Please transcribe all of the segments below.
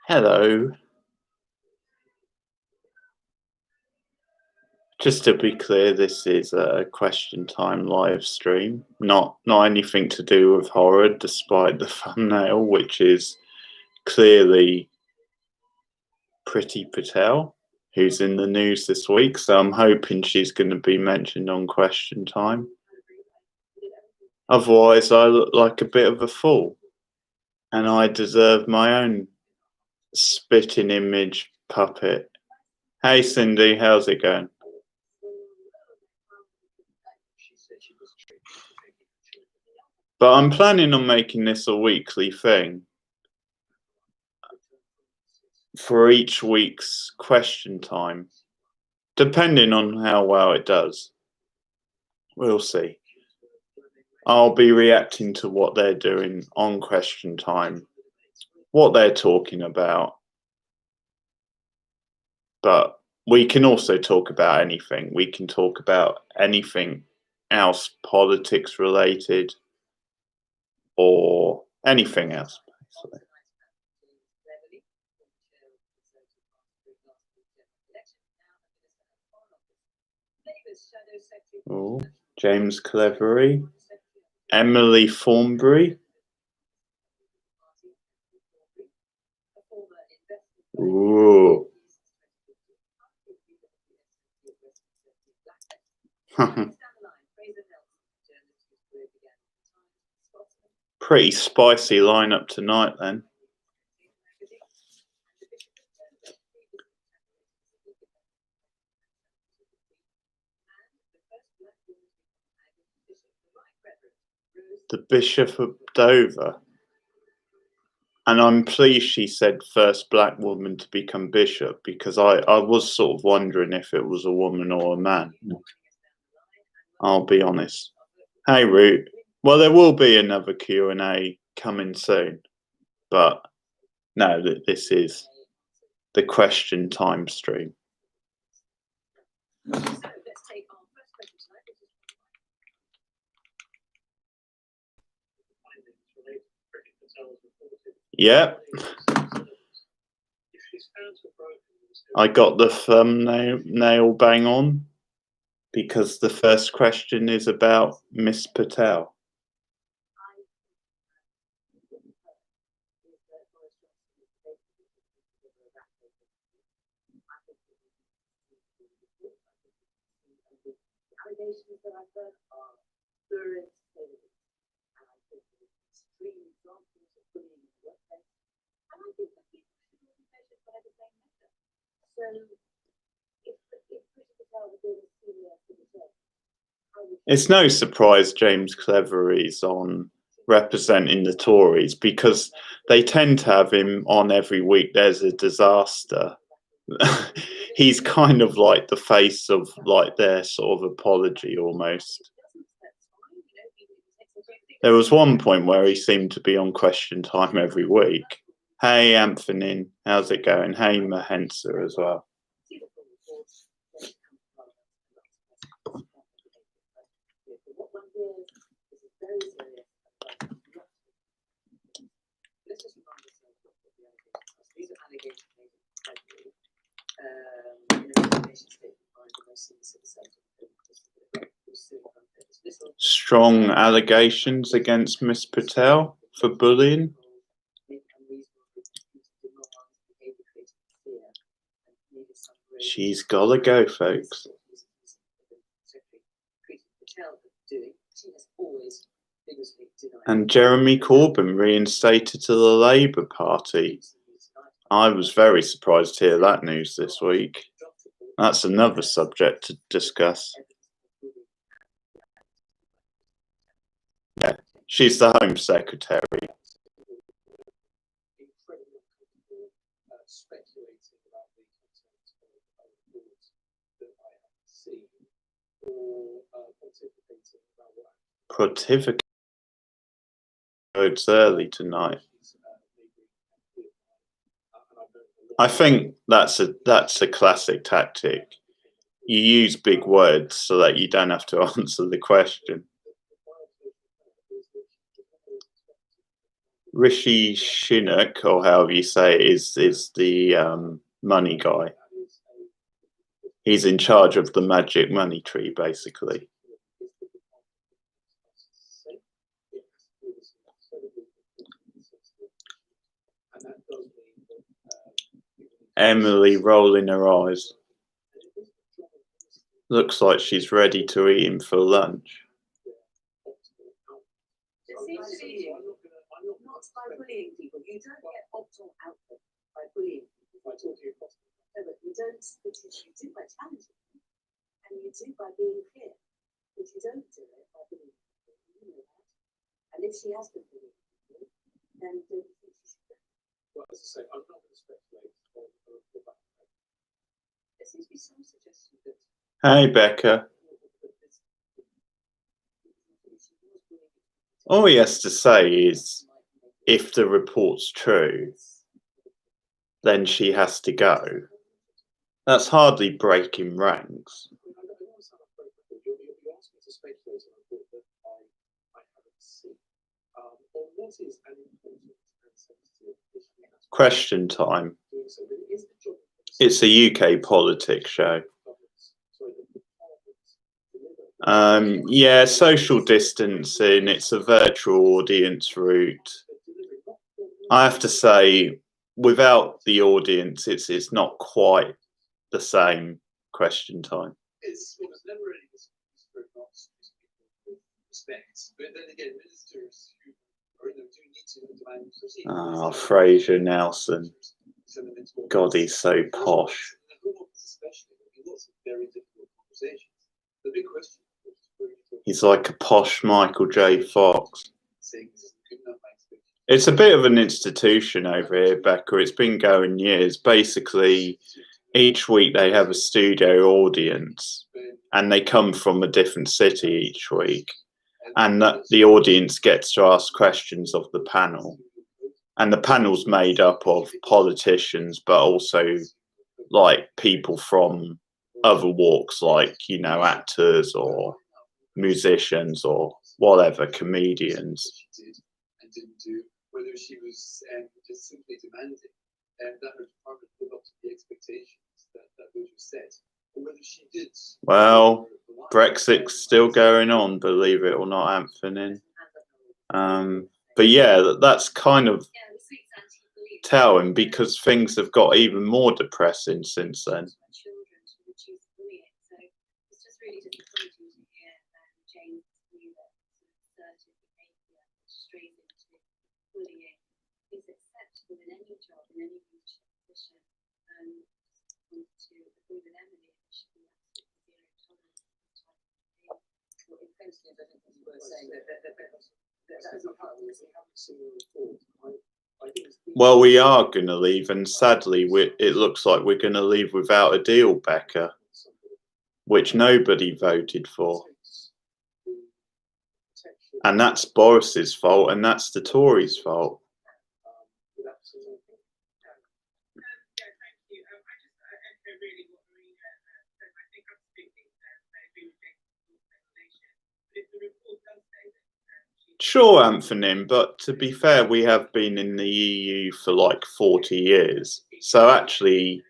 Hello. Just to be clear, this is a question time live stream, not anything to do with horror, despite the thumbnail, which is clearly Priti Patel, who's in the news this week. So I'm hoping she's going to be mentioned on question time. Otherwise, I look like a bit of a fool, and I deserve my own spitting image puppet. Hey, Cindy, how's it going? But I'm planning on making this a weekly thing for each week's question time, depending on how well it does. We'll see. I'll be reacting to what they're doing on question time, what they're talking about. But we can also talk about anything. We can talk about anything else, politics related, or anything else, basically. Oh, James Cleverly, Emily Thornberry. Ooh. Pretty spicy lineup tonight, then. The Bishop of Dover. And I'm pleased she said first black woman to become bishop, because I was sort of wondering if it was a woman or a man. I'll be honest. Hey, Root. Well, there will be another Q&A coming soon. But no, this is the question time stream. Yep. I got the thumbnail bang on, because the first question is about Miss Patel. It's no surprise James Cleverly's on representing the Tories, because they tend to have him on every week. There's a disaster. He's kind of like the face of like their sort of apology almost. There was one point where he seemed to be on question time every week. Hey, Anthony, how's it going? Hey, Mahensa as well. Strong allegations against Miss Patel for bullying. She's gotta go, folks. And Jeremy Corbyn reinstated to the Labour Party. I was very surprised to hear that news this week. That's another subject to discuss. Yeah, she's the Home Secretary. Pontificate. It's early tonight. I think that's a classic tactic. You use big words so that you don't have to answer the question. Rishi Sunak, or however you say it, is the money guy. He's in charge of the magic money tree, basically. Emily rolling her eyes. Looks like she's ready to eat him for lunch. Not by bullying people. You don't get optimal output by bullying people. No, but you don't, because you do by challenging them, and you do by being clear. But you don't do it by bullying people. You know that. And if she has been bullying people, then don't think she should go. Well, as I say, I'm not going to speculate on the background. There seems to be some suggestion that. Hey, Becca. All he has to say is, if the report's true, then she has to go. That's hardly breaking ranks. Question time. It's a UK politics show. Yeah, social distancing. It's a virtual audience route. I have to say, without the audience, it's not quite the same. Question time. It's never really respect, but then again, ministers who do need to demand pretty. Ah, Fraser Nelson. God, he's so posh. Lots of very difficult conversations. The big question. He's like a posh Michael J. Fox. It's a bit of an institution over here, Becca. It's been going years. Basically, each week they have a studio audience, and they come from a different city each week. And the audience gets to ask questions of the panel. And the panel's made up of politicians, but also like people from other walks, like, you know, actors or musicians or whatever, comedians. And didn't do, whether she was just simply demanding that her department live up to the expectations that those were set, or whether she did. Well, Brexit's still going on, believe it or not, Anthony. But yeah, that's kind of telling, because things have got even more depressing since then. Well, we are going to leave, and sadly, it looks like we're going to leave without a deal, Becca, which nobody voted for. And that's Boris's fault, and that's the Tories' fault. Sure, Anthony, but to be fair, we have been in the EU for like 40 years. So actually,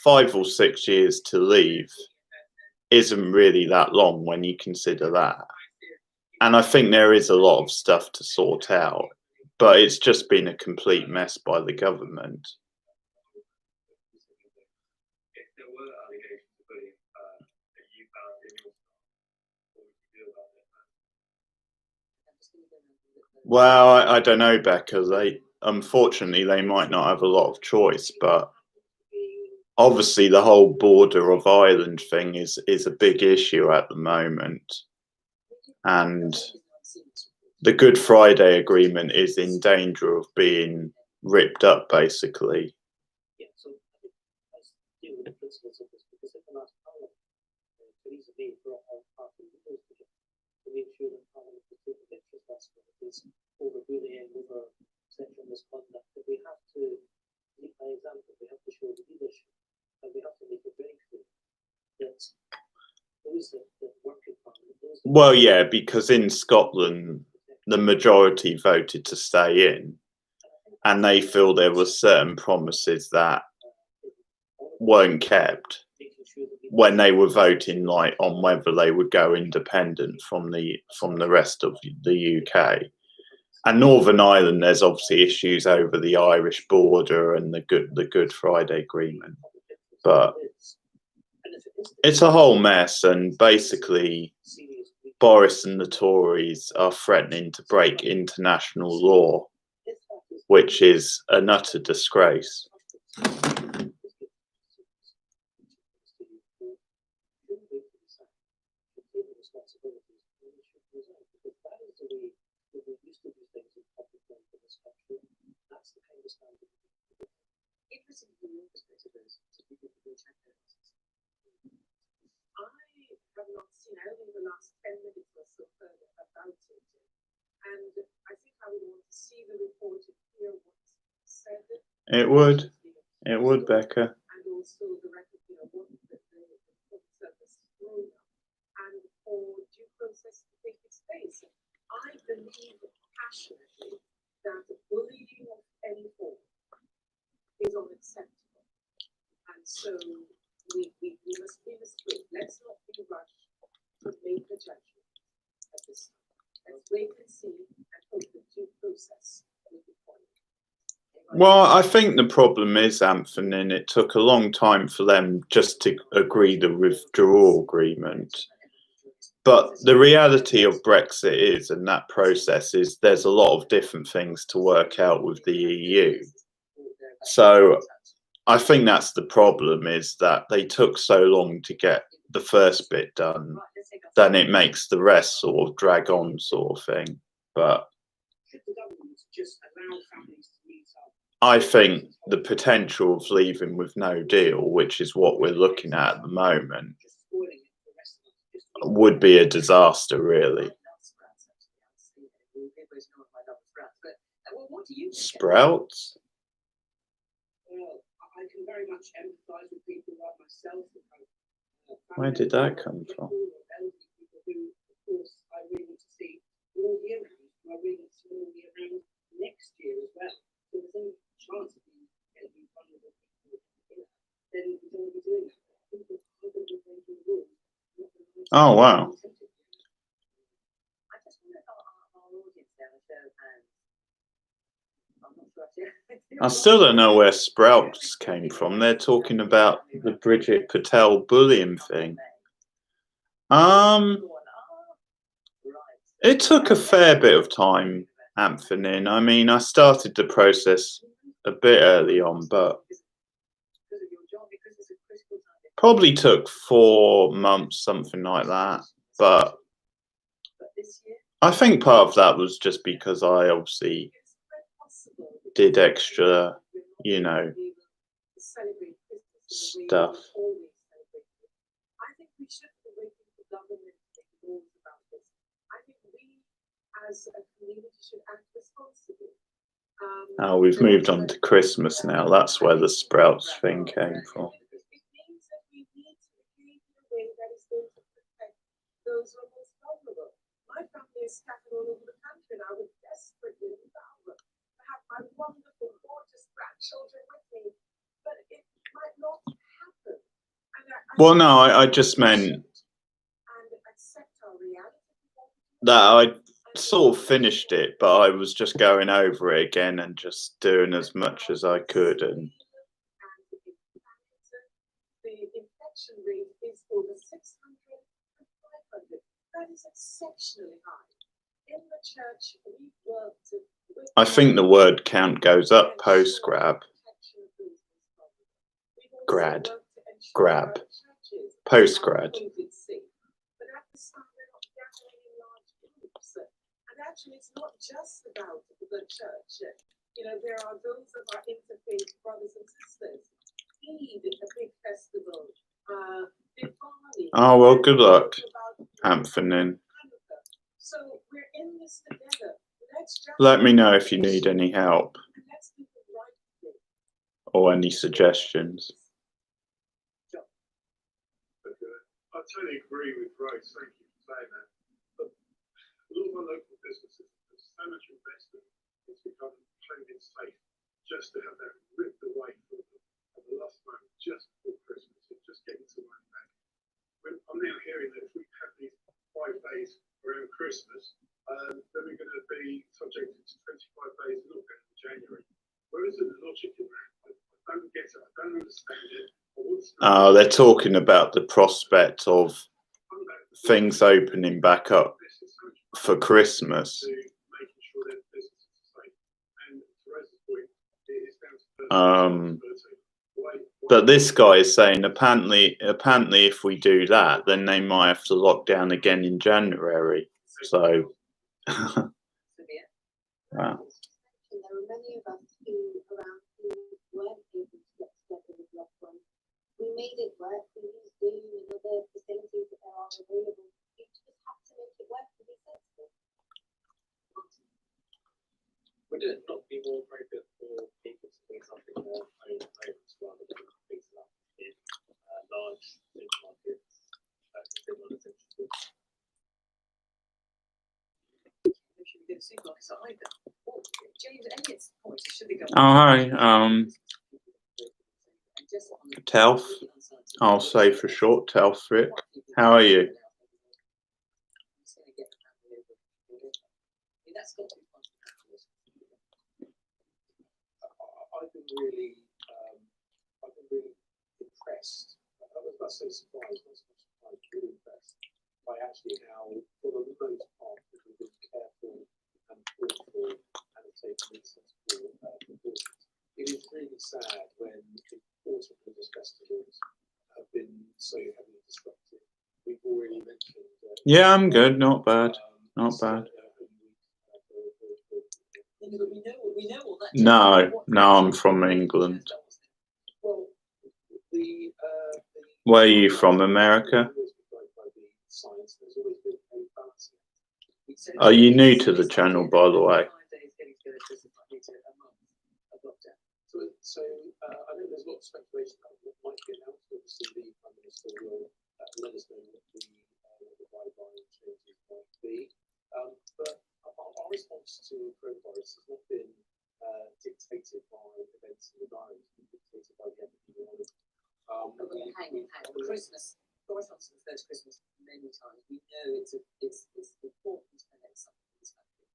5 or 6 years to leave isn't really that long when you consider that. And I think there is a lot of stuff to sort out, but it's just been a complete mess by the government. Well, I don't know, Becca. Unfortunately, they might not have a lot of choice, but obviously the whole border of Ireland thing is a big issue at the moment. And the Good Friday Agreement is in danger of being ripped up, basically. Over bullying, over sexual misconduct, that we have to lead by example. We have to show the leadership, and we have to make it very clear that those that work in Parliament. Well, yeah, because in Scotland, the majority voted to stay in, and they feel there were certain promises that weren't kept when they were voting like on whether they would go independent from the rest of the UK. And Northern Ireland, there's obviously issues over the Irish border and the Good Friday Agreement, but it's a whole mess. And basically, Boris and the Tories are threatening to break international law, which is an utter disgrace. I have not seen, I only the last 10 minutes or so further about it. And I think I would want to see the report and hear what's said. It would, Becca. And also the record, what the court service thrown up, and for due process to take its place. I believe passionately that bullying of any form is unacceptable. And so we must wait. Let's not be rushed to make a judgment at this time. Let's wait and see and hope the due process will be followed. Well, I think the problem is, Anthony, it took a long time for them just to agree the withdrawal agreement. But the reality of Brexit is, and that process is, there's a lot of different things to work out with the EU. So I think that's the problem, is that they took so long to get the first bit done, then it makes the rest sort of drag on, sort of thing. But I think the potential of leaving with no deal, which is what we're looking at the moment, would be a disaster, really. Sprouts? I can very much empathise with people like myself. Where did that come from? Of course, I really want to see all year round. I really want to see all year round next year as well. So there's any chance of you getting vulnerable people here, then we don't be doing that. People are going to be breaking the rules. Oh, wow. I just wonder about our audience there, and I'm not sure. I still don't know where Sprouts came from. They're talking about the Bridget Patel bullying thing. It took a fair bit of time, Anthony. I mean, I started the process a bit early on, but probably took 4 months, something like that. But I think part of that was just because I obviously did extra, stuff. I think we should be waiting for government to make rules about this. I think we, as a community, should act responsibly. Oh, we've moved on to Christmas now. That's where the Sprouts thing came from. It means that we need to behave in a way that is going to protect those who are most vulnerable. My family is scattered all over the country, and I would desperately love to have my wonderful, gorgeous grandchildren with me, but it might not happen. Well, no, I just meant that I sort of finished it, but I was just going over it again and just doing as much as I could. And the infection rate is over 600 and 500. That is exceptionally high. In the church, we worked with. I think the word count goes up post-grab. Grab. Post-grad. But at this time, we're not gathering in large groups. And actually, it's not just about the church. There are those of our interfaith brothers and sisters. Eid, a big festival. Diwali. Oh, well, good luck, Anthony. So we're in this together. Let me know if you need any help or any suggestions. I totally agree with Grace. Thank you for saying that. But a lot of my local businesses, there's so much investment, it's become trading safe. just to have that ripped away from them at the last moment, just before Christmas, and just getting some money back. I'm now hearing that if we have these 5 days around Christmas, then we're going to be subjected to 25 days lockdown in January. Where is the logic in that? I don't get it. I don't understand it. They're talking about the prospect of things opening back up for Christmas. But this guy is saying apparently if we do that, then they might have to lock down again in January. So wow. There were many of us who weren't able to get together with loved ones. We made it work. We used Zoom and other facilities that are available. You just have to make it work to be sensible. Would it not be more appropriate for people to do something in their own homes rather than fix it up in large supermarkets, similar essential goods? We should be doing supermarkets either. Well, James Elliott's point is, should they go? Oh hi, Telf. I'll say for short, Telfrit. How are you? I've been really impressed. I was not so surprised, not so much surprised, really impressed by actually how, for the most part, we've been careful and thoughtful and have taken these sensible precautions. It is really sad when important religious festivals have been so heavily disrupted. We've already mentioned. Yeah, I'm good. Not bad. Not bad. No, I'm from England. Where are you from? America? Are you new to the channel, by the way? So I know there's a lot of speculation about what might be announced. Obviously, the Prime Minister will let us know what the guideline changes might be. But our response to coronavirus has not been dictated by events in the environment, it's been dictated by the epidemiology. Hang on. Christmas. Boris Johnson refers to Christmas many times. We know it's important to connect something to this country.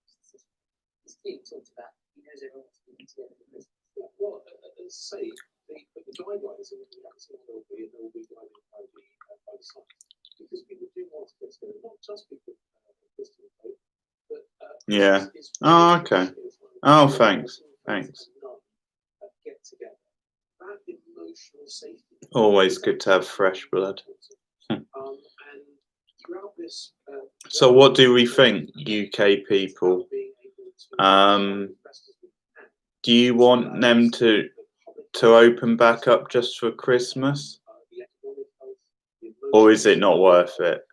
He's clearly talked about. He knows everyone wants to be together for Christmas. Well, as I say, the guidelines, and we haven't seen what there will be guided by the science, because people do want to get together, not just because of Christian faith, but yeah. Oh, okay. Oh, thanks. Thanks. Get together. That emotional safety. Always good to have fresh blood. And throughout this, So, what do we think, UK people? Do you want them to open back up just for Christmas, or is it not worth it?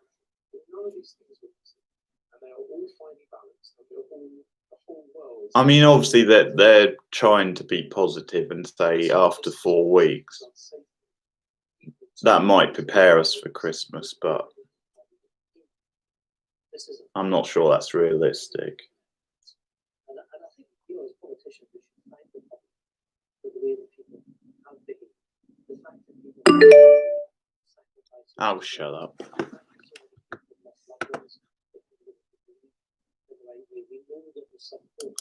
I mean, obviously they're trying to be positive and say after 4 weeks that might prepare us for Christmas, but I'm not sure that's realistic. And I think, as politicians, we should thank the public for the way that people have been, the fact that people sacrifice. Oh, shut up. We know that there's some hope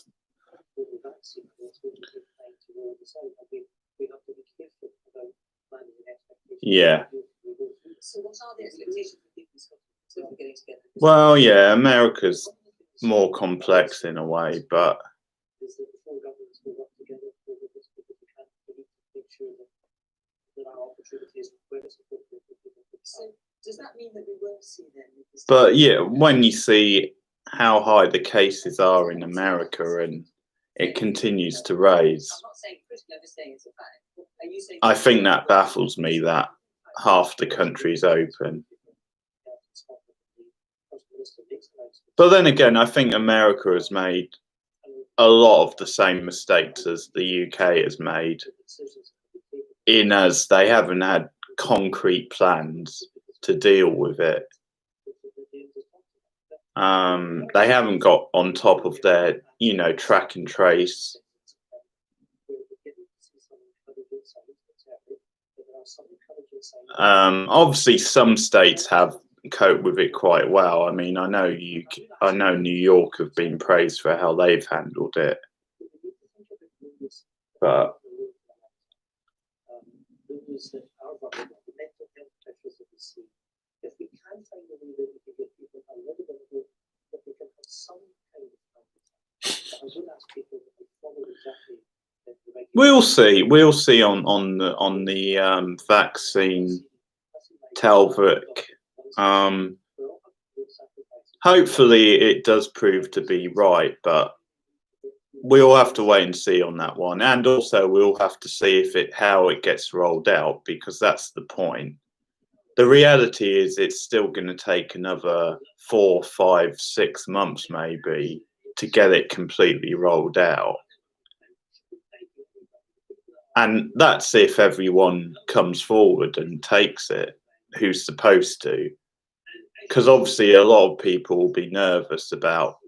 for the vaccine that's going to be playing toward the side. I think we have to be careful about managing expectations. Yeah. So what are the expectations for people getting together? Well, yeah, America's more complex in a way, but Is that the four governments will work together for this because we can't make sure that our opportunities where it's appropriate for people to So does that mean that we won't see them? but yeah, when you see how high the cases are in America and it continues to rise, I'm not saying Christian, I'm just saying it's a fact. Are you saying I think that baffles me that half the country's open. But then again, I think America has made a lot of the same mistakes as the UK has made, in as they haven't had concrete plans to deal with it. They haven't got on top of their, track and trace. Obviously, some states have coped with it quite well. I mean, I know New York have been praised for how they've handled it, but those that are vulnerable, the mental health pressures that we see, if we can find a way that we can get people a little bit of hope, that we can have some kind of contact. But I would ask people that they follow exactly the regulations. we'll see on the vaccine Talvik. Hopefully, it does prove to be right, but we'll have to wait and see on that one, and also we'll have to see how it gets rolled out, because that's the point. The reality is it's still going to take another 4, 5, 6 months maybe to get it completely rolled out, and that's if everyone comes forward and takes it who's supposed to, because obviously a lot of people will be nervous about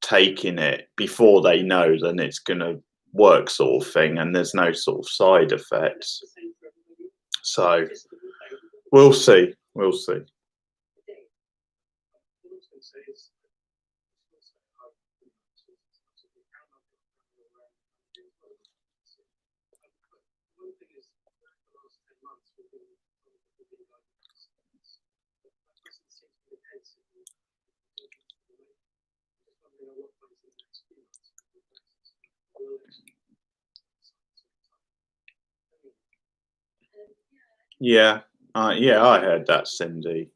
taking it before they know then it's going to work, sort of thing, and there's no sort of side effects. So we'll see. Yeah, I heard that, Cindy,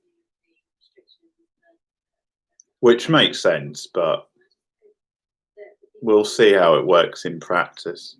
which makes sense, but we'll see how it works in practice.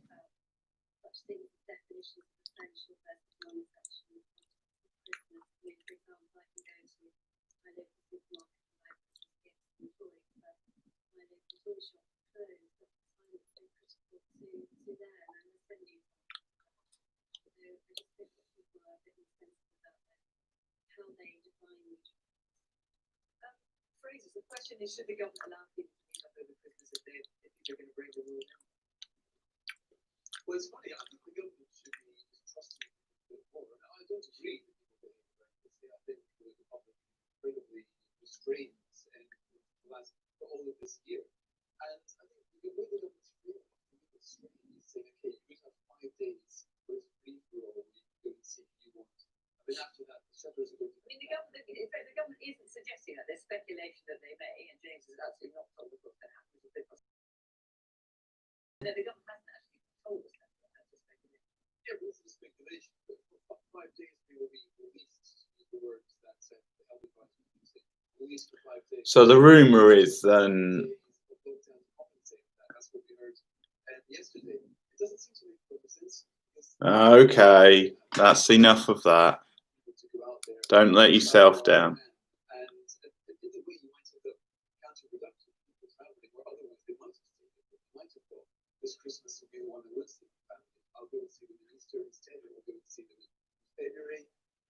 Phrases. The question is, should the government allow people to meet up over Christmas if they're going to bring the rule in? Well, it's funny. I think the government should be trusting a bit more. And I don't agree with people being recklessly. I think the public incredibly restrained for all of this year. And I think the way the government's really restrained is saying, okay, you have 5 days with free for all. You can go and see who you want. I mean, after that, the shutters are going to. I mean, the government, in fact, the government isn't suggesting that. There's speculation that they may, and James has absolutely not told us what's going to happen with the business. No, the government hasn't actually told us that. That's just speculation. Yeah, but this is speculation. But for 5 days, we will be released. Use the words that the health advisor using. Released for 5 days. So the rumor is then. That's what we heard yesterday. It doesn't seem to make perfect sense. Okay, that's enough of that. Don't let yourself down. And in a way, you might have counterproductive people traveling, or otherwise they might have thought this Christmas will be the one I would see the family. I'll go and see them in Easter instead, or I'll go and see them in February.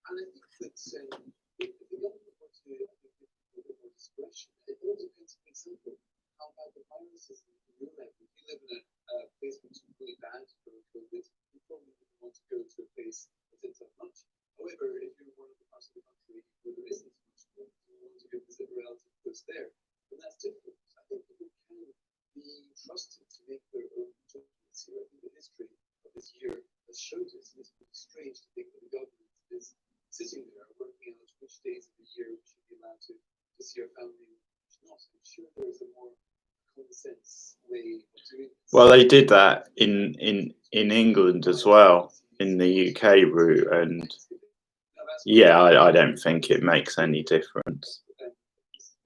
And I think that if the government were to give people a bit more discretion, it all depends, for example, how bad the virus is in your level. If you live in a place which is really bad for COVID, you probably wouldn't want to go to a place that didn't have much. However, if you're one of the parts of the country where there isn't much, you want to go visit a relative who's there, then that's different. I think people can be trusted to make their own judgments here. I think the history of this year has showed us, and it's pretty strange to think that the government is sitting there working out which days of the year we should be allowed to see our family and which not. I'm sure there is a more common sense way of doing this. Well, they did that in England as well, in the UK route, and yeah, I don't think it makes any difference.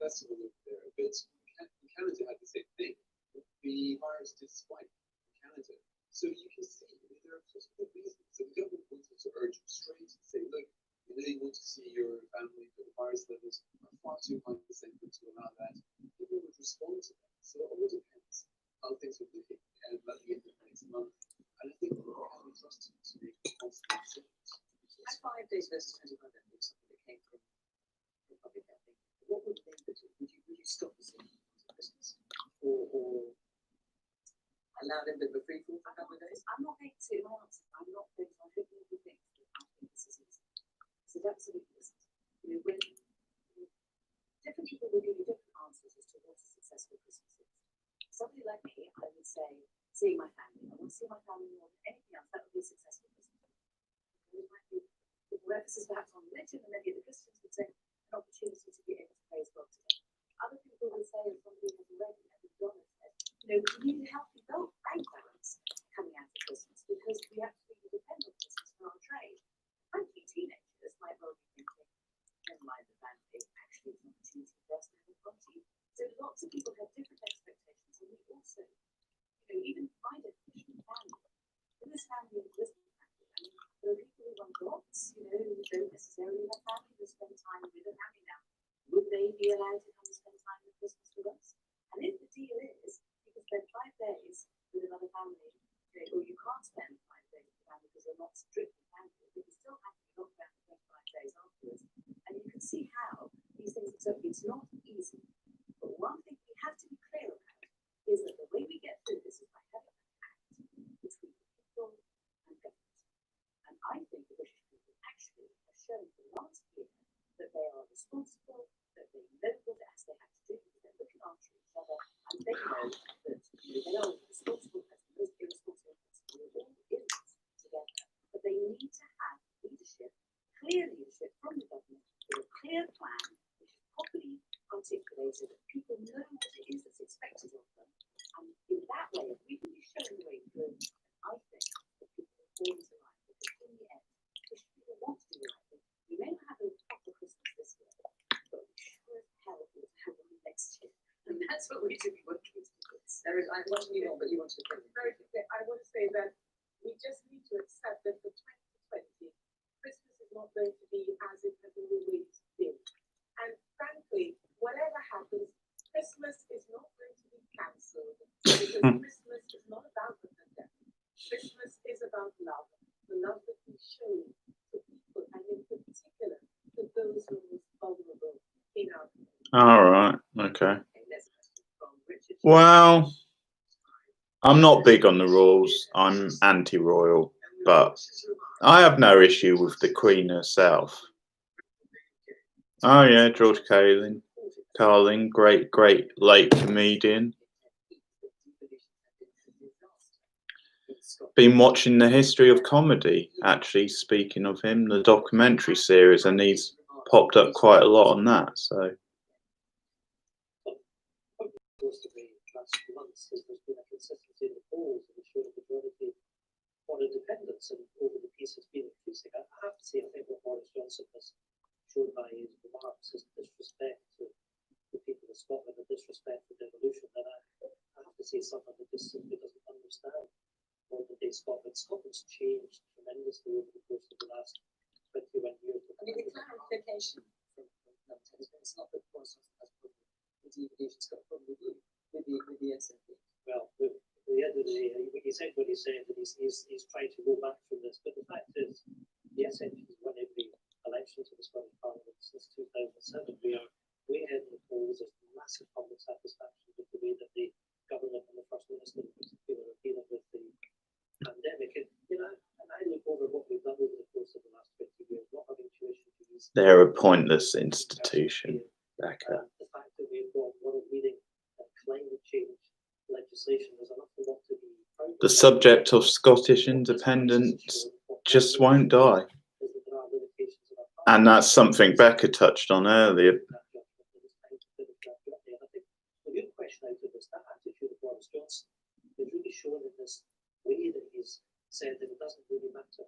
Festival over there, but Canada had the same thing. The virus did spike in Canada, so you can see there are just good reasons. So the government wanted to urge restraint and say, look, you really want to see your family, but the virus levels are far too high to allow that. People would respond to that. So it all depends how things are looking at the end of next month. And I think we can be trusted to make responsible decisions. At 5 days versus 25 days, something that came from public health. What would they do? Would you stop the scene for Christmas, or allow them to be free for a couple of days? I'm not going to answer. I'm not going to. I don't think we think that I think this is easy. focuses perhaps on religion, and many of the Christians would say an opportunity to be able to praise God together. Other people would say, as somebody has already, as Donna said, we need a healthy bank balance coming out of Christmas because we absolutely depend on Christmas for our trade. Frankly, teenagers might well be thinking, never mind the band, actually it's an opportunity for us to have a party. So lots of people have different expectations, and we also, even my definition of family, in this family and this family, there are people who want gods, who don't necessarily have family, who spend time with a family now. Would they be allowed to come and spend time with Christmas with us? And if the deal is you can spend 5 days with another family, or you can't spend 5 days with a family because they're not strictly family, but you still have to be locked down for 25 days afterwards. And you can see how these things are so, it's not easy. But one thing we have to be clear about is that the way we get through this is by having a pact between people and government. And I think the British people actually have shown for the last year that they are responsible, that they know what else they have to do, because they're looking after each other, and they know that they are responsible as the most irresponsible person. We're all in this together. But they need to have leadership, clear leadership from the government, with a clear plan, which is properly articulated, that people know what it is that's expected of them. And in that way, if we can be shown the way through, I think that people will fall into line, because in the end, British people want to do the right thing. We may not have a proper Christmas this year, but we sure as hell will have one next year. And that's what we should be working towards. There is, I want you on, but you want to go. Very quickly, I want to say that we just need to accept that for 2020, Christmas is not going to be as it has always been. And frankly, whatever happens, Christmas is not going to be cancelled because Christmas is not about the pandemic. Christmas is about love, the love that we show to people, and in particular to those who are most vulnerable in our community. All right. Okay. Okay, next question from Richard. Well, I'm not big on the royals. I'm anti-royal, but I have no issue with the Queen herself. Oh yeah, George Carlin, great late comedian. Been watching the history of comedy, actually, speaking of him, the documentary series, and he's popped up quite a lot on that, so. Most of the last few months, there's been a consistency in the polls and the showing majority for independence, and over the piece has been increasing. I have to say, I think what Boris Johnson has shown by his remarks is disrespect to the people of Scotland, and disrespect for devolution. And I have to say, someone that just simply doesn't understand modern day Scotland. Scotland's changed tremendously over the course of the last 21 years. I mean, the clarification from London has been it's not that Boris Johnson has problem with devolution's got a problem with you, with the SNP. Well, at the end of the day, he said what he said, and he's trying to go back from this. But the fact is, the SNP has won every election to the Scottish Parliament since 2007. We are way ahead in the polls. There's massive public satisfaction with the way that the government and the First Minister in particular are dealing with the pandemic. And, and I look over what we've done over the course of the last 20 years, not having tuition fees. They're a pointless institution, Becca. The fact that we've got world-leading climate change legislation, there's an awful lot to be proud of. The subject of Scottish independence just won't die. And that's something Becca touched on earlier. The real question out of this, that attitude of Boris Johnson is really shown in this way that he's said that it doesn't really matter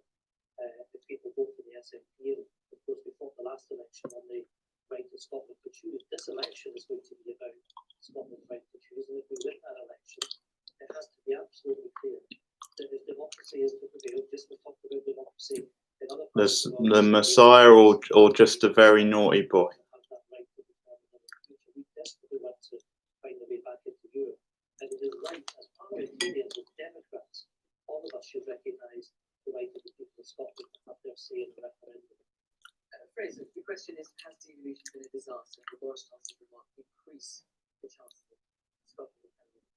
if people vote for the SNP. Of course, we fought the last election on the right of Scotland to choose. This election is going to be about Scotland's right to choose, and if we win that election, it has to be absolutely clear that if democracy is to prevail, just we talked about democracy in other parts of the world, The Messiah or just a very naughty boy. We desperately want to find a way back into Europe. And it is right, as parliamentarians and Democrats, all of us should recognise the right of the people of Scotland to have their say in the referendum. Fraser, the question is, has devolution been a disaster? The Boris Johnson remark increase the chances of Scotland independence?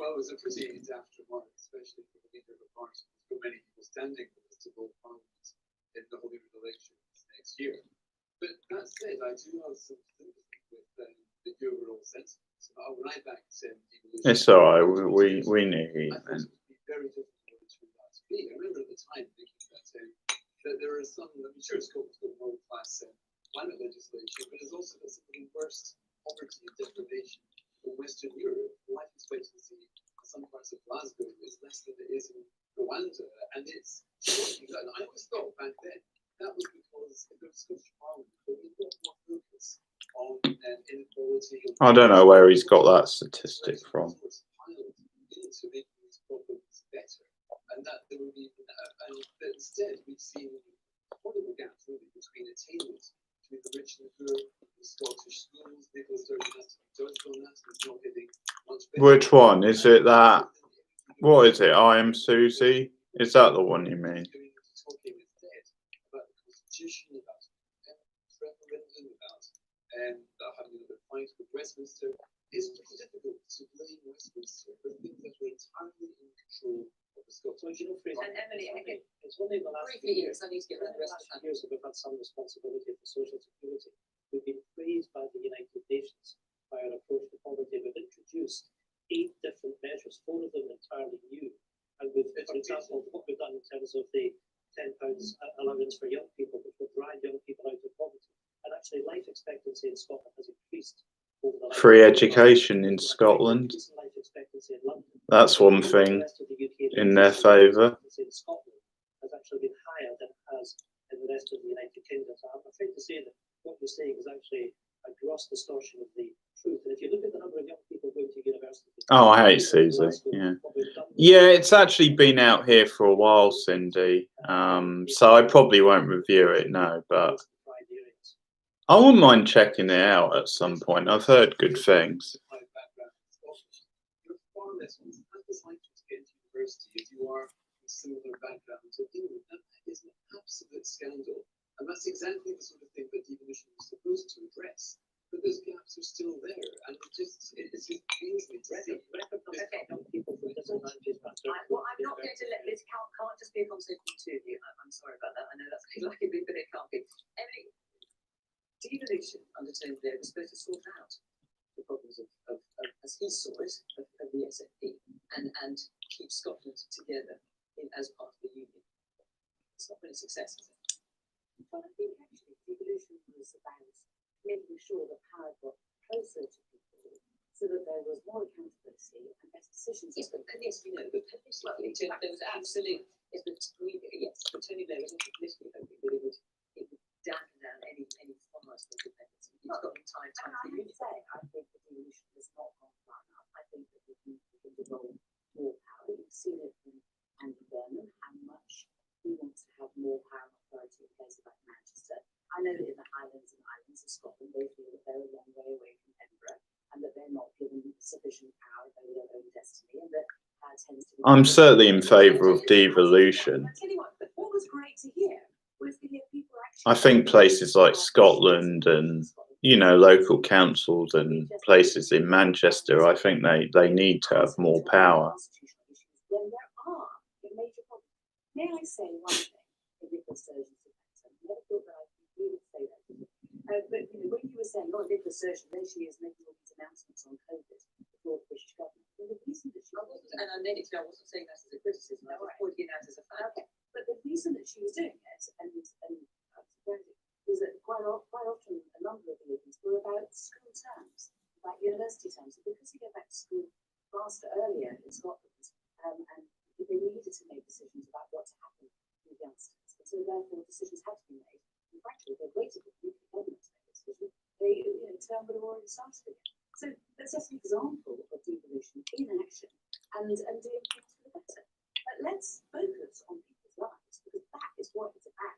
Well, it was a pretty daft remark, especially for the leader of a party. There's so many people standing for this to vote Parliament in the Holyrood elections next year. But that said, I do have some sympathy with the overall sentiment. So I'll write back to devolution. It's all right. We knew he I thought it would be very difficult to that to be. I remember at the time thinking that there there are some, I'm sure Scotland's got world class climate legislation, but it's also got some of the worst poverty and deprivation in Western Europe. Life expectancy in some parts of Glasgow is less than it is in Rwanda, and it's shocking. And I always thought back then that was because the Scottish Parliament put a lot more focus on inequality. I don't know where he's got that statistic from. Into making these problems better, and that there will be, and that instead we've seen horrible gaps really between attainment between the rich and the poor in Scottish schools. Nicola Sturgeon has to be judged on that, and it's not getting much better. Which one is it? That what is it? I Am Susie? Is that the one you mean? Talking instead about the Constitution, about referendum, about having another fight with Westminster. It's pretty difficult to blame Westminster for things that are entirely in control of the Scots. So, you know, Fraser, And Emily, again, it's only the last briefly, years, yes, I need to get rid of the rest of the time. years that we've had some responsibility for social security. We've been praised by the United Nations by our approach to poverty. We've introduced 8 different measures, 4 of them entirely new. And we've, for example, what we've done in terms of the £10 allowance for young people, which will drive young people out of poverty. And actually, life expectancy in Scotland has increased. Free education in Scotland. That's one thing in their favour. In Scotland has actually been higher than it has in the rest of the United Kingdom. So I'm afraid to say that what you're saying is actually a gross distortion of the truth. And if you look at the number of young people going to university, Oh, I hate Susie. Yeah, yeah. It's actually been out here for a while, Cindy. So I probably won't review it now, but I wouldn't mind checking it out at some point. I've heard good things. You're far less likely to get into university if you are from similar backgrounds to England. That is an absolute scandal. And that's exactly the sort of thing that devolution is supposed to address. But those gaps are still there, and it's just painfully dreadful. Okay. Well, I'm not going to let this can't just be a conversation between two of you. I'm sorry about that. I know that's like a bit, but it can't be. Emily, devolution under Tony Blair was supposed to sort out the problems of as he saw it, of the SNP, and keep Scotland together as part of the union. It's not been a success, is it? But I think actually devolution was about making sure that power got closer to people so that there was more accountability and better decisions. Yes, but yes, we know, but slightly too. There was absolute. Yes, but Tony Blair was politically hoping that it would dampen down any forms of independence. He's got the time And I would say, I think the devolution has not gone far enough. I think that we can devolve more power. We've seen it from Andy Burnham, how much he wants to have more power and authority in places like Manchester. I know that in the Highlands and Islands of Scotland, they feel that they're a long way away from Edinburgh and that they're not given sufficient power over their own destiny, and that tends to. I'm certainly in favour of devolution. I tell you what was great to hear was to hear people actually. I think places like Scotland and, you know, local councils and places in Manchester, I think they need to have more power. When there are major problems. May I say one thing in Nicola Sturgeon's defence? I never thought that we would say that. But you know, when you were saying, oh, Nicola Sturgeon, then she is making all these announcements on COVID before the British government. Well, the reason that she and I made it clear I wasn't saying that as a criticism. I was pointing it out as a fact. Okay. But the reason that she was doing it, and was that quite often a number of the meetings were about school terms, about university terms. And because you go back to school faster earlier in Scotland, and they needed to make decisions about what to happen with youngsters. And so therefore decisions had to be made. And frankly, they waited for the UK government to make a decision. Term would have already started again. So that's just an example of devolution in action and doing things for the better. But let's focus on people's lives, because that is what it's about.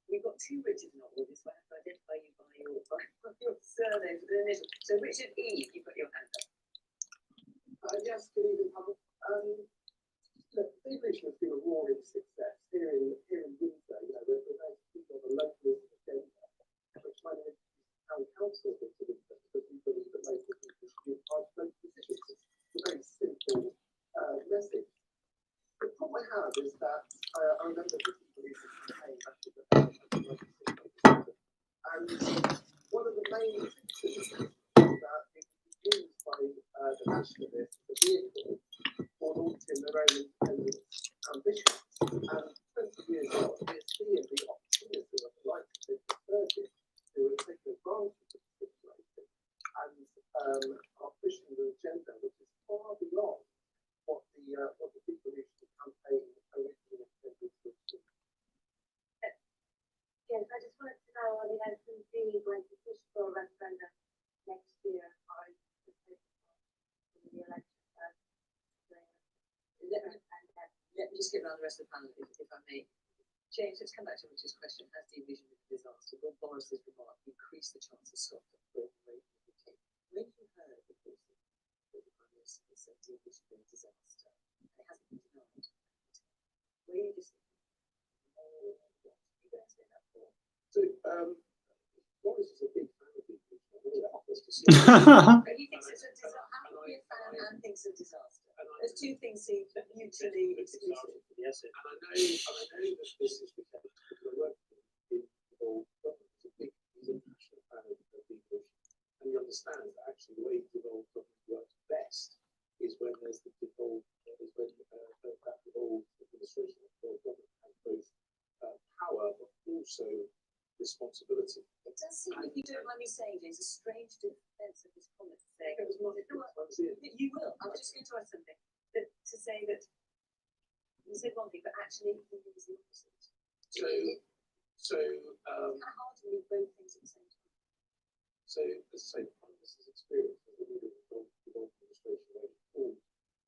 We've got 2 Richards in our audience, so I have to identify you by your surname, the initial. So Richard E, you've got your hand up. Yes, good evening, public. Look, devolution has been a roaring success here in Windsor. You know, there's people on the local agenda, which my name is town council to Windsor, because we believe that local people should be part of local decisions. It's a very simple message. The problem I have is that I remember the devolution campaign back in the and one of the main things that it was used by the nationalists, the vehicle, for launching their own independent ambitions. And 20 years on, rest of the panel, if I may. James, let's come back to Richard's question. Has the invasion of disaster, Lord Boris's remark, increased the chance of Scotland breaking away from the UK? When you heard the voice of the Prime Minister said the invasion of disaster, it hasn't been denied. Where you just you guys say that for? So, Boris is a big fan of the English. I know that. That's just He thinks it's a disaster. How can be a fan and thinks a disaster? Those two things seem mutually exclusive. Yes, And I know that this is the case because I work in devolved government. He's a passionate fan of the English, and he understands that actually the way devolved government works best is when there's the devolved, is when that devolved administration of devolved government has both power but also responsibility. It does seem, if you don't mind me saying, there's a strange defense of this comment saying, It was not you will, I'm just going to add something, that, to say that you said one thing, but actually he means the opposite. So, It's kind of hard to read both things at the same time. So, as I say, the Prime Minister's experience as the leader of the devolved administration, where he called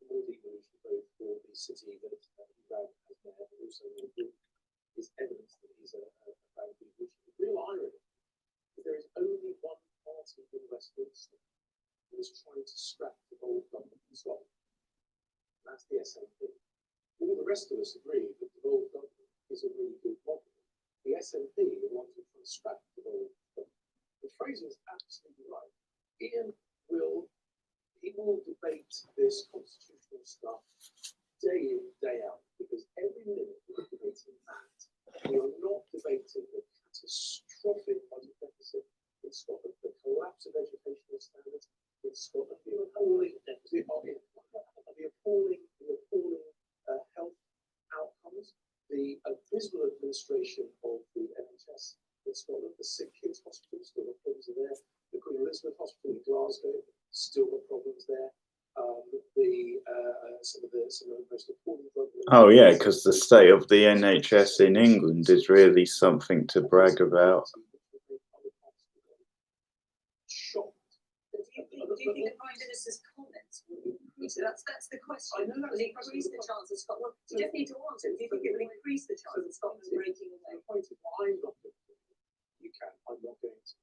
the more devolution both for the city that he ran as mayor, but also the group, is evidence that he's a fan of devolution. The real irony is there is only one party in Westminster who is trying to scrap the devolved government in Scotland. And that's the SNP. All the rest of us agree that devolved government is a really good model. The SNP are the ones who are trying to scrap the devolved government. The Fraser is absolutely right. Ian will debate this constitutional stuff day in, day out, because every minute we're debating that, we are not debating the catastrophic budget deficit in Scotland, the collapse of educational standards in Scotland, the appalling health outcomes, the abysmal administration of the NHS in Scotland, the sick kids hospital, still got problems there, the Queen Elizabeth Hospital in Glasgow, still got problems there. Some of the most appalling drug. Oh yeah, because the state of the NHS in England is really something to brag about. Shocked. But do you think the Prime Minister's comments will increase? That's the question. Will it increase the chance of Scotland? You just need to answer. Do you think it will increase the chance of Scotland breaking away? The point is, I'm not going to. You can. I'm not going to.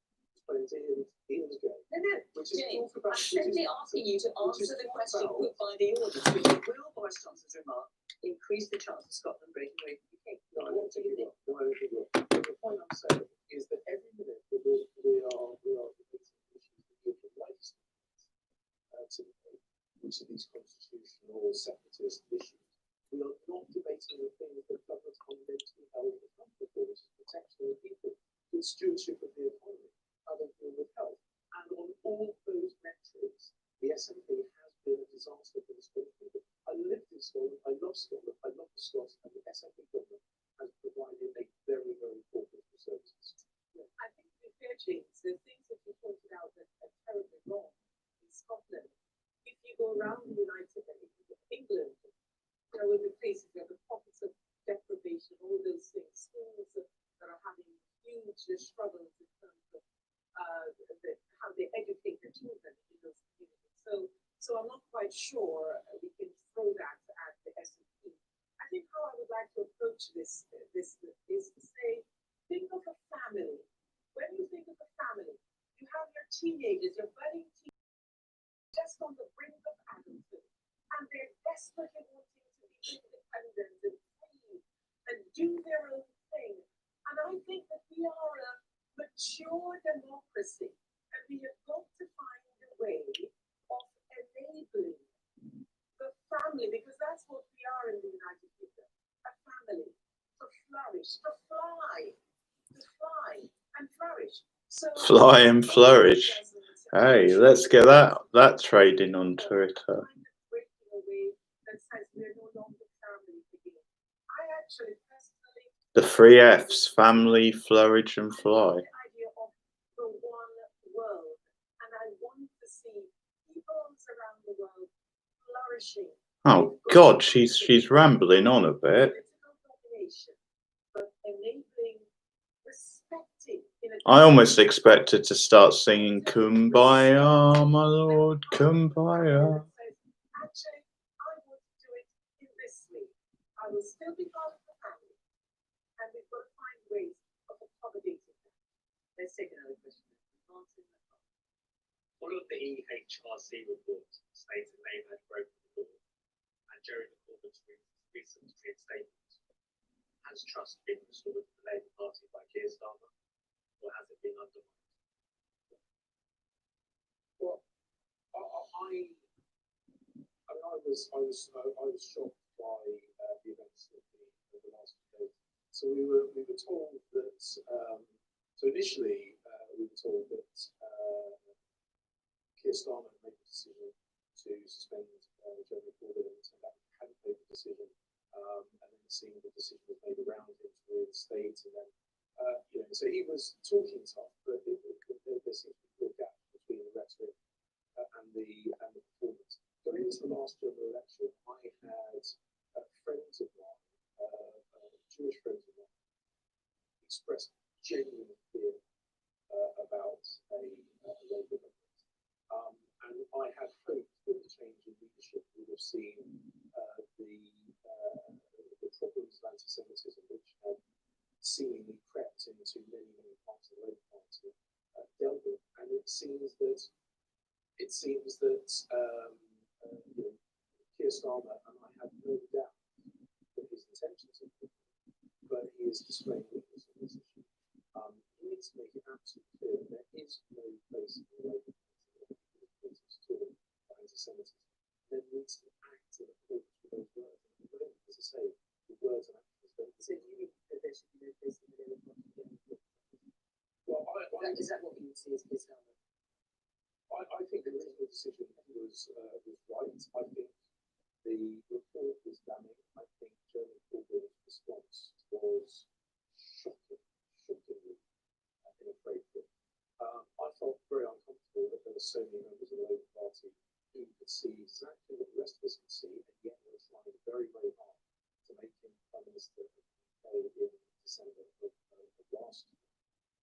Ian's going. No, Which is James, talk about. I'm simply asking you to answer the question put by the audience. Will Boris Johnson's remark increase the chance of Scotland breaking away from the UK? No, I don't think it will. No, I don't think it will. The point I'm saying is that every minute that we are debating issues that give the rights to debate, which are these constitutional separatist issues, we are not debating the things that government fundamentally held accountable for, which is protection of the people, good stewardship of the economy, how they deal with health. And on all those metrics, the SNP has been a disaster for the Scottish people. I lived in Scotland, I love Scotland, I love the Scots, and the SNP government has provided a very, very poor services. I think the fair James, the things that you pointed out that are terribly wrong in Scotland, if you go around the United England, there will be places where the pockets of deprivation, all those things, schools that are having huge struggles in terms of how they educate their children in those communities. So I'm not quite sure we can throw that at the SNP. I think how I would like to approach this is to say, think of a family. When you think of a family, you have your teenagers, your budding teenagers, just on the brink of adulthood, and they're desperately wanting to be independent and free and do their own thing. And I think that we are a mature democracy, and we have got to find a way of enabling the family, because that's what we are in the United Kingdom, a family, to flourish, to fly and flourish. So Fly and flourish. Hey, let's get that trading on Twitter. The 3 Fs: family, flourish, and fly. Idea of the one world, and I want to see peoples around the world flourishing. Oh God, she's rambling on a bit. But enabling, respecting. I almost expected to start singing Kumbaya, my lord, Kumbaya. Actually, I want to do it in this way. I will still be of the family. And we've got to find ways of accommodating that. Let's take another question. Martin. One of the EHRC reports states that Labour had broken the law, and Jeremy Corbyn's recent statement. Has trust been restored to the Labour Party by Keir Starmer, or has it been undermined? Well, I was shocked by the events of the last few days. So we were told that. So initially we were told that Keir Starmer made the decision to suspend Jeremy Corbyn, and that hadn't made the decision. And then seeing the decision was made around him to reinstate, and then so he was talking tough, but there seems to be a gap between the rhetoric and the performance. Going into the last general election, I had friends of mine, Jewish friends of mine, express genuine fear about a Labour government, and I had hoped that the change in leadership would have seen the problems of anti-Semitism, which had seemingly crept into many parts of the Labour Party, dealt with. And it seems that Keir Starmer, and I have no doubt that his intentions are good, but he is displaying weakness on this issue. He needs to make it absolutely clear that there is no place in the Labour Party to talk about anti-Semitism. There needs to act in accordance with those words. And at the moment, as I say, the words and actions don't. So do you think that there should be no place in the Labour Party? Well, Is that what you would see as Keir Starmer? I think the reasonable decision was right. I think the report was damning. I think Jeremy Corbyn's response was shockingly inappropriate. I felt very uncomfortable that there were so many members of the Labour Party who could see exactly what the rest of us could see, and yet they were trying very, very hard to make him Prime Minister in December of last year.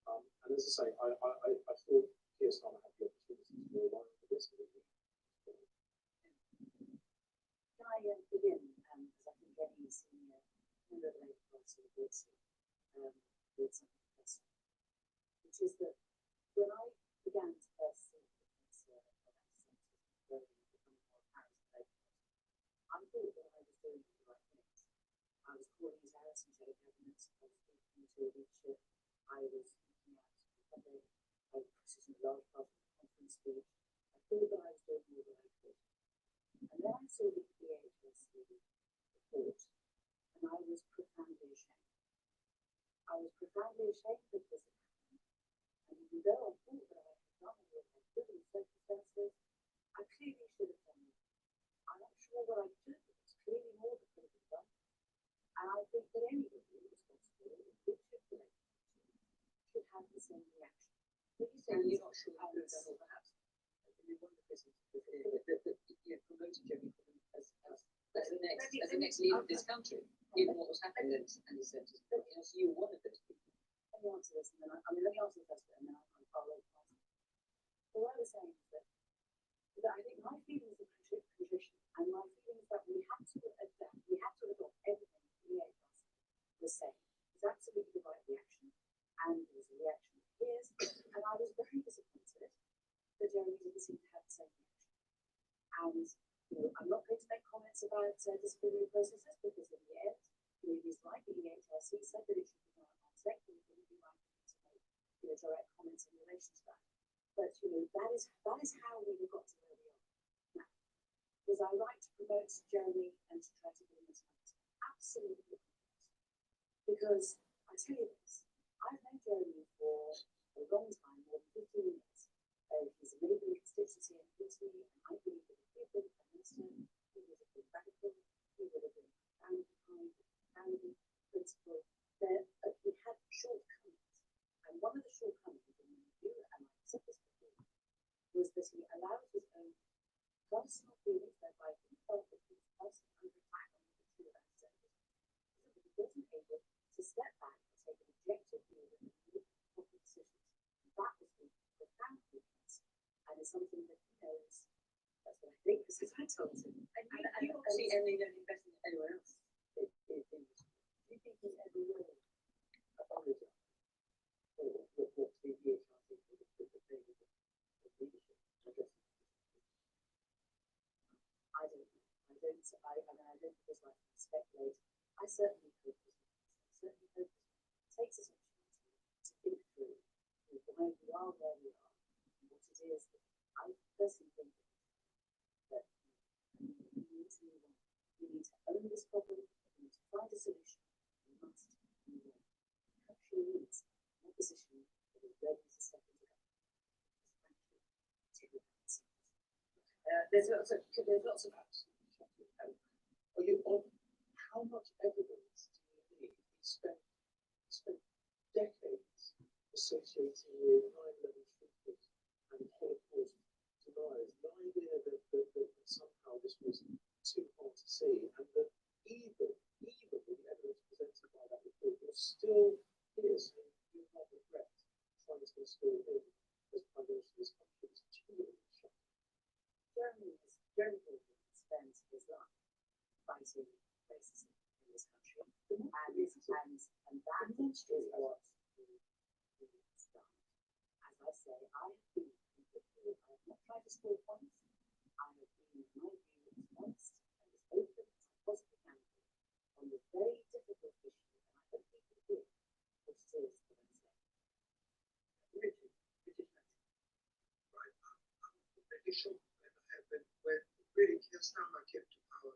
And as I say, I thought Keir Starmer had the opportunity to go along with this. Can I begin, as I think any senior member of the Labour Party would say, with something personal, which is that when I began to first see the cancer of anti-Semitism growing and becoming more apparent in the Labour Party, I thought that I was doing the right things. I was calling his out and telling governments, I was speaking to leadership, I was speaking out to the public, I was presenting a large part of the conference speech. I thought that I was doing all that I could. And then I saw the EHRC report, and I was profoundly ashamed. I was profoundly ashamed because it happened. And even though I thought that I had done all I could in circumstances, I clearly should have done more. I'm not sure what I could do, but it's clearly more that could have been done. And I think that anybody responsible, which should be should have the same reaction. But you say you're not sure how to done, or perhaps one of the prisons that promoted Jeremy Corbyn as the next leader of this country, given what was happening and he said, so you were one of those people. Let me answer this, and then let me answer the first bit, and then I'll follow up. So what I was saying is that I think my feelings of contrition and my feelings that we had to adapt, we had to adopt everything the EHRC was saying was absolutely the right reaction, and it was a reaction of peers, and I was very disappointed that Jeremy didn't seem to have the same reaction. And I'm not going to make comments about disciplinary processes because in the end, it is right. The EHRC said that it should be done on sec, and it wouldn't be right to make direct comments in relation to that. But that is how we have got to where we are now. Was I right to promote Jeremy and to try to bring this out? Absolutely not. Because I tell you this, I've known Jeremy for a long time, more than 15 years. He's a neighbouring constituency in Italy, and I believe that if he had been Prime Minister, he would have been radical, he would have been profoundly principled. He had shortcomings, and one of the shortcomings, and I said this before, was that he allowed his own personal feelings, whereby he felt that he was personally under attack on the issue of anti-Semitism, so that he wasn't able to step back and take an objective view and make proper decisions. And that was the profound weakness, and it's something that he knows. That's what I think, because I told him. And you obviously only know him better than anyone else in this. I don't think it's like to speculate. I certainly hope it takes us opportunity to think through why we are where we are, and what it is that I personally think that we need to move on. We need to own this problem, we need to find a solution, we must move on. The country needs an opposition that is ready to step into government. There's lots of Are you on? How much evidence do you need? We spent decades associating with 9/11 truthers and Holocaust deniers. The idea that somehow this was too hard to see, and that even with the evidence presented by that report, you're still here saying you have regret trying to install him as Prime Minister of this country. It's truly shocking. Jeremy Corbyn spends his life fighting racism in this country, and that is what he has done. As I say, I have not tried to score points. I have been, in my view, as honest and as open as I possibly can be on the very difficult issue, and I hope people hear what it is that I'm saying. Richard Right. I'm really shocked when it happened, when really Keir Starmer came to power.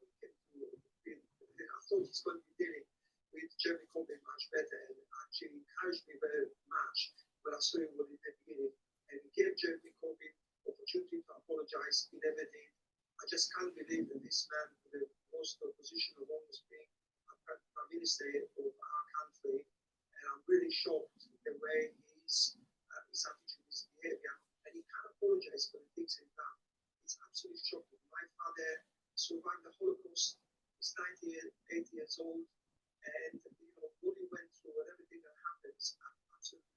I thought he's going to be dealing with Jeremy Corbyn much better, and actually encouraged me very much when I saw him in the beginning. And he gave Jeremy Corbyn opportunity to apologize. He never did. I just can't believe that this man, with the most position of almost being a prime minister of our country, and I'm really shocked the way his attitude, his behavior, and he can't apologize for the things he's done. It's absolutely shocking. My father survived the Holocaust. He's 98 years old, and what he went through, and everything that happens, absolutely.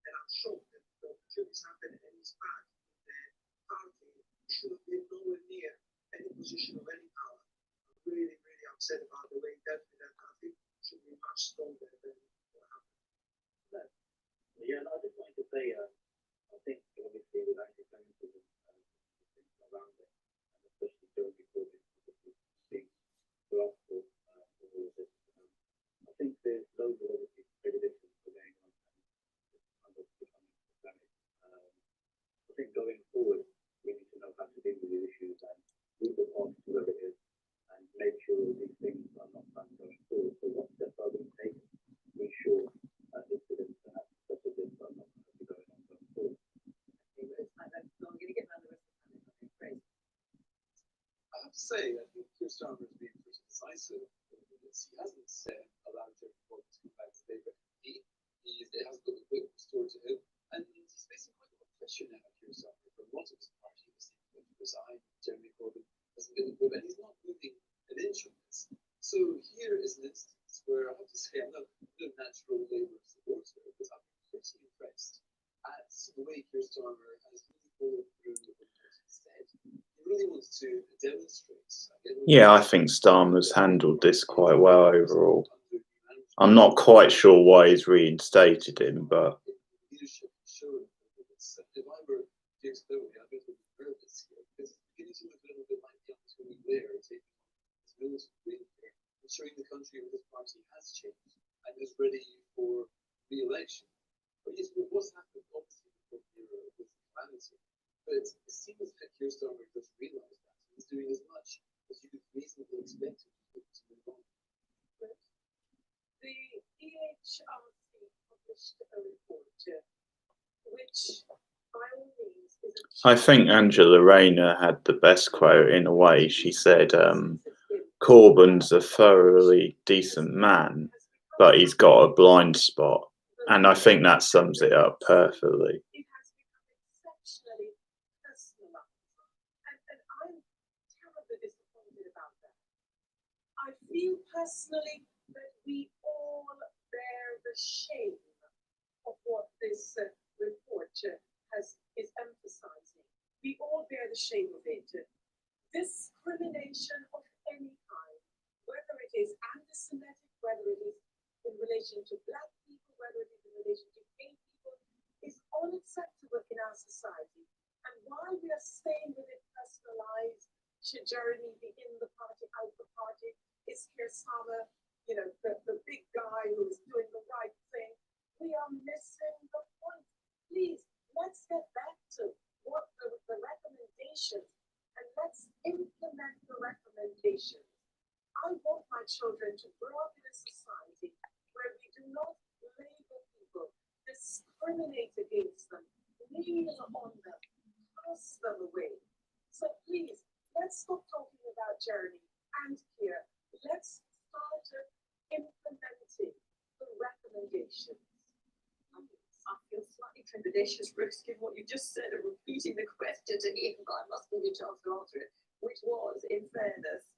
And I'm shocked that the opportunities happen, and he's back in the party. He should have been nowhere near any position of any power. I'm really, really upset about the way he dealt with that. I think he should be much stronger than what happened. Yeah, and I just wanted to say, I think obviously with anti-Semitism around it, and especially Jeremy Corbyn, being brought for all of this, I think there's loads of obviously prejudices going on and kind of becoming systemic. I think going forward, we need to know how to deal with these issues and move the party to where it is and make sure that these things are not done going forward. So what steps are being taken to ensure incidents and such as this are not going to be going on going forward? I'm going to get another rest of the time. Great. I have to say, I think Keir Starmer has been pretty decisive in this. He hasn't allowed Jeremy Corbyn to come back to Labour. He has got the whip restored to him, and he's facing quite a lot of pressure now, Keir Starmer, from a lot of his party. He's going to resign. Jeremy Corbyn doesn't get the whip, and he's not moving an inch on this. So here is an instance where I have to say I'm not a natural Labour supporter, because I'm pretty impressed at the way Keir Starmer has really followed through with what he said. He really wants to demonstrate. Yeah, I think Starmer's handled this quite well overall. I'm not quite sure why he's reinstated him, but Leadership showing if I were James Cleverly, I'd be a little nervous here because it's beginning to look a little bit like young Tony Blair taking his military career and showing the country where his party has changed and is ready for re-election. But yes, what's happened obviously with calamity, but it seems that Keir Starmer just realised that he's doing as much as you could reasonably expect him to move on. The EHRC published a report which, by all means, is I think Angela Rayner had the best quote in a way. She said, Corbyn's a thoroughly decent man, but he's got a blind spot. And I think that sums it up perfectly. It has become exceptionally personalized. And I'm terribly disappointed about that. I feel personally that we all bear the shame of what this report is emphasizing. We all bear the shame of it. Discrimination of any kind, whether it is anti-Semitic, whether it is in relation to black people, whether it is in relation to gay people, is unacceptable in our society. And while we are staying with it personalized, should Jeremy be in the party, trepidation. I feel slightly trepidatious, Bruce, given what you just said and repeating the question to him, but I must give you a chance to answer it, which was, in fairness,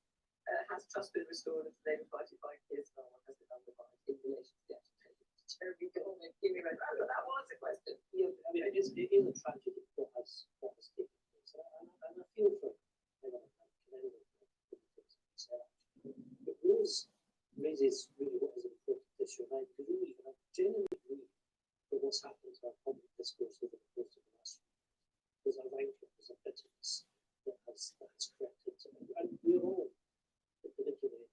has trust been restored as the name invited by Keir Starmer has been undermined in relation to the agitation? Jeremy Gorman, give me a moment. Oh, that was the question. Yeah, I mean, it is a tragedy what has taken place, and I feel for anyone but Rose raises really what is an important issue, and I believe, and I genuinely believe, that what's happened to our public discourse over the course of the last year is a rancor, is a bitterness that has crept into it, and we're all politically,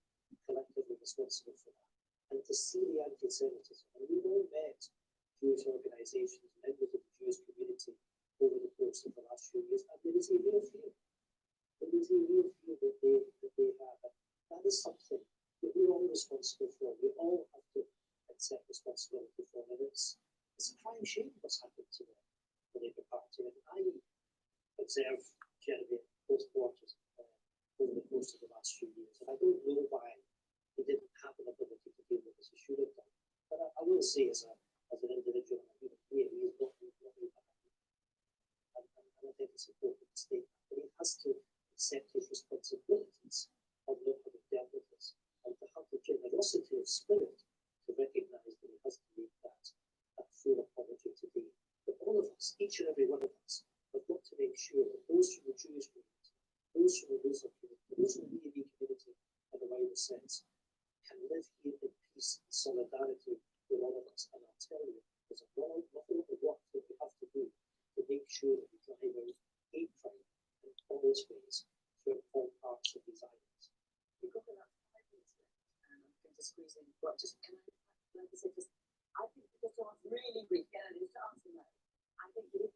collectively responsible for that. And to see the anti-Semitism, and we've all met Jewish organisations, members of the Jewish community over the course of the last few years, and there is a real fear. There is a real fear that they have. And that is something that we're all responsible for. We all have to accept responsibility for it. It's a crying shame what's happened to the Labour Party. And I observe Jeremy close quarters over the course of the last few years. And I don't know why he didn't have an ability to deal with this. He should have done. But I will say, as an individual, he is not really bad. And I think it's important to state that. But he has to accept his responsibilities of not having dealt with this, and to have the generosity of spirit to recognise that he has to make that full apology today. But all of us, each and every one of us, have got to make sure that those from the Jewish community, those from the Muslim community, those from the EV community in the wider sense, can live here in peace and solidarity with all of us. And I'll tell you, there's a lot of work that we have to do to make sure that we drive out hate crime in all those ways through all parts of these islands. We've got about 5 minutes left, and I'm going to squeeze in. Well, just can I say this? I think just to answer really brief, get an answer now. I think that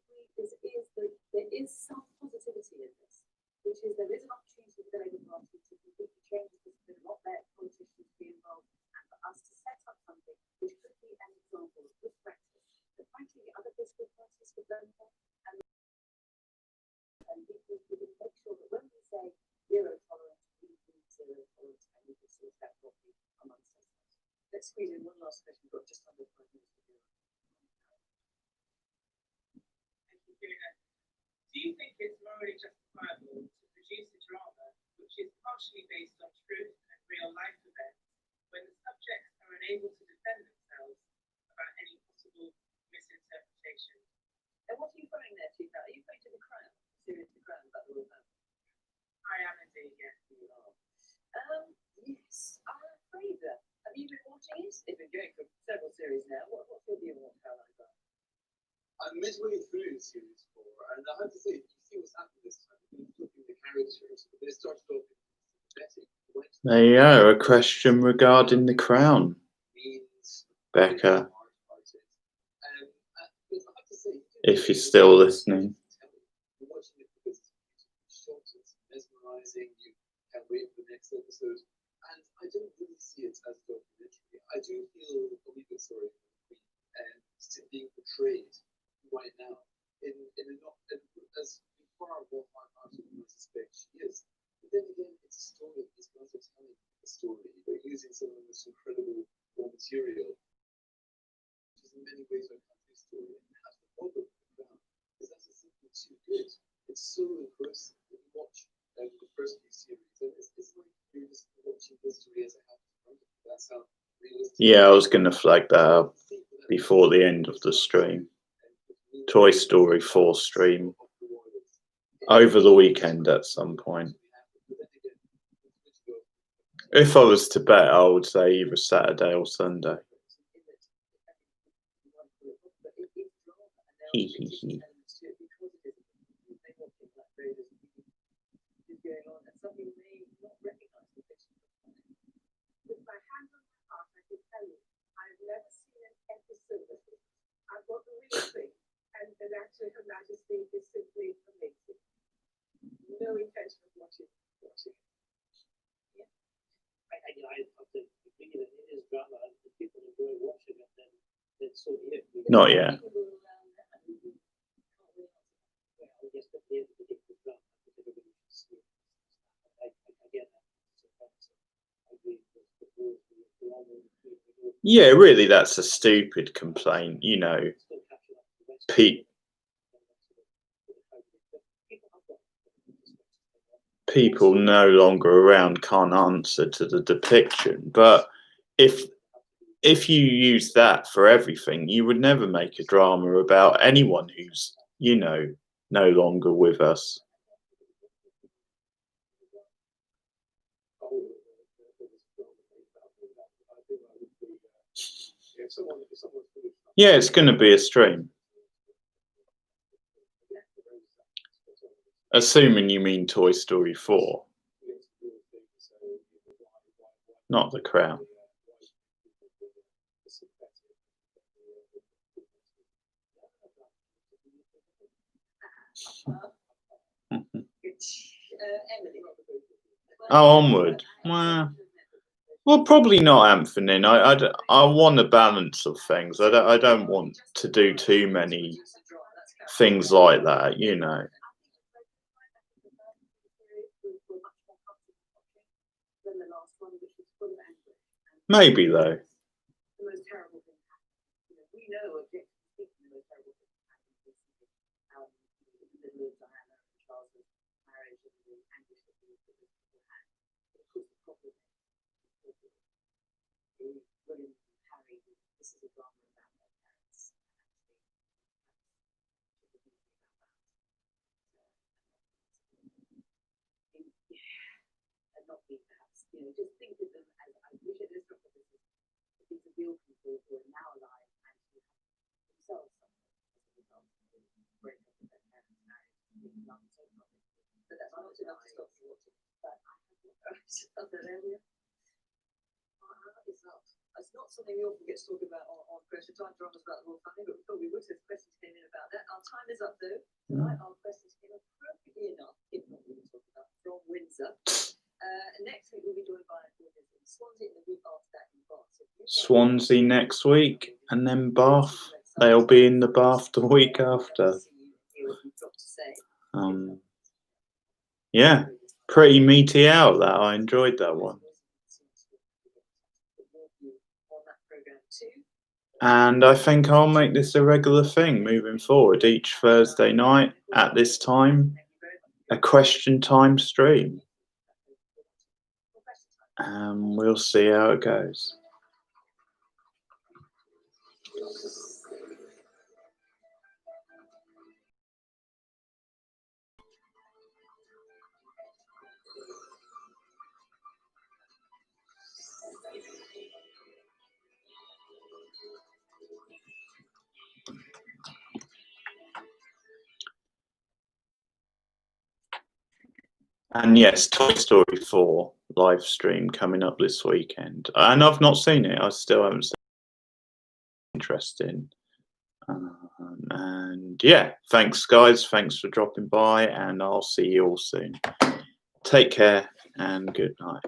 there is some positivity in this, which is there is an opportunity for the Labour Party to completely change the system, not let politicians be involved, and for us to set up something which could be an example of good practice that frankly other political parties would learn from, and people would make sure that when we say zero tolerance, we mean zero tolerance, and we can sort that properly amongst ourselves. Let's squeeze in one last question. We've got just under 5 minutes to do. Thank you, Julia. Do you think it's morally justifiable to produce a drama which is partially based on truth and real life events when the subjects are unable to defend themselves about any possible misinterpretation? And what are you putting there, Chief? Are you going to the Crown? Serious The Crown about the Royal Family? I am indeed, yes. You are. Yes. Fraser, have you been watching it? It's been going for several series now. What's your view on Caroline Grant? I'm midway through series 4, and I have to say, you see what's happened this time. You're flipping the characters, but they started off sympathetic. There you go, a question regarding the Crown. Becca, if you're still listening. You're watching it because it's short, it's mesmerising, you can't wait for the next episode. And I don't really see it as a documentary. I do feel a wee bit sorry for the Queen and being portrayed right now as far more hard-hearted than I suspect she is. But then again, it's a story. These guys are telling a story. They're using some of this incredible raw material, which is in many ways our country's story. And that's the problem with the Crown, is that it's simply too good. It's so engrossing when you watch the first few series. And it's like you're just watching history as it happens. That's how realistic. Yeah, I was going to flag that up before the end of the stream. Toy Story 4 stream over the weekend at some point. If I was to bet, I would say either Saturday or Sunday. Hee hee hee. With my hand on my heart, I can tell you, I've never seen an episode of it. I've got the real thing, and actually Her Majesty is simply amazing. No intention of watching it. Yeah. I have to agree that it is drama, and the people enjoy watching it, then so be it. Not yet. Well, yes, but at the end of the day, it's drama. I think everybody should see it. I get that. I agree with the rules. We all know Yeah, really, that's a stupid complaint. You know, still catching up to the rest. Pete. People no longer around can't answer to the depiction. But if you use that for everything, you would never make a drama about anyone who's, you know, no longer with us. Yeah, it's going to be a stream. Assuming you mean Toy Story 4. Not The Crown. Oh, Onward. Well, probably not, Anthony. I want a balance of things. I don't want to do too many things like that, you know. Maybe though. The most terrible thing happened. You know, we know objectively speaking, the most terrible thing happened was in the middle of Diana and Charles's marriage and the anguish that people had. Of course, the problem is William and Harry. This is a drama about their parents. And not be perhaps, you know, just think of them as I wish it is not this is these are real people who are now alive and who have themselves suffered as a result of the breakup of their parents' marriage being done so publicly. But that's not enough to stop you watching. But I have other area. It's not something we often get to talk about on Question Time dramas about the royal family, but we thought we would if questions came in about that. Our time is up though. Tonight our questions came appropriately enough, if not we were talking about from Windsor. Next week we'll be joined by Swansea, and the week after that in Bath. Swansea next week, and then Bath. They'll be in the Bath the week after. Yeah, pretty meaty out that. I enjoyed that one. And I think I'll make this a regular thing moving forward. Each Thursday night at this time, a Question Time stream. And we'll see how it goes. And yes, Toy Story 4 live stream coming up this weekend. And I've not seen it. I still haven't seen it. Interesting. And yeah, thanks guys. Thanks for dropping by, and I'll see you all soon. Take care and good night.